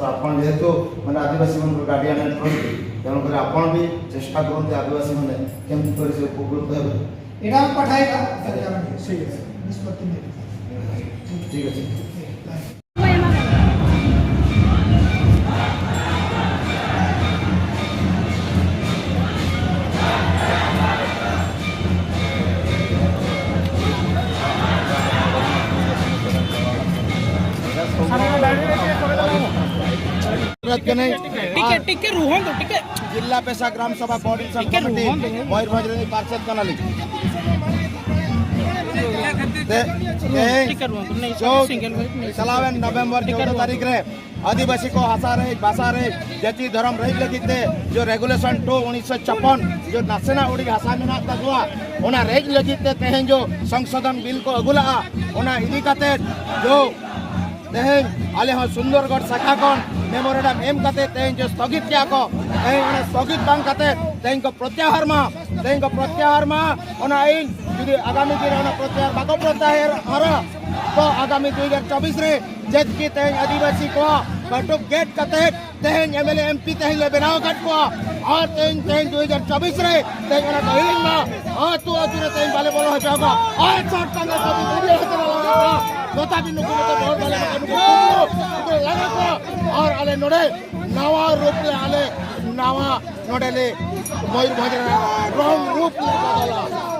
आपण जेहेतु मैंने आदिवासी मन गार्डियन तेणुक आपण भी चेष्टा करते आदिवासी मैंने केमती कर उपकृत हे एटा पठाएगा निष्पत्ति ठीक है। टिके रुहन टिके जिला पेशा ग्राम सभा कोऑर्डिनेशन कमिटी मयूरभंज पार्षद कनाली चलावे नवेम्बर 14 तारीख रे आदिवासी को भाषा रे जाति धर्म रही लगी जो रेगुलेशन 2 1956 जो नासेना उड़ी भाषा में तगुआ ओना रेज लगी तेहें जो संशोधन बिल को अगुला ओना इदी काते जो तेहें आले हो सुंदरगढ़ शाखा कौन मेमोरेंडम एम काते तेहें जो स्थगित किया को तेहें ओना स्थगित बांग काते तेहें को प्रत्याहार मा ओना इन जुदी आगामी दिन ओना प्रत्याहार बाको प्रत्याहार तो आगामी 2024 रे जज की तेहें आदिवासी को कटुक गेट काते तेहें एमएलए एमपी तेहें ले बनाव काट को और तेहें 2024 रे तेहें ओना हिलिंग मा आ तू रे तेहें बाले बोलो है जागा आ शॉर्ट कांगे तो वीडियो है गोता भी नुको तो बहुत वाले लगा को और आले नोडे नवा रूप ले आले नवा नोडेले मयूरभंज रंग रूप ले बदला।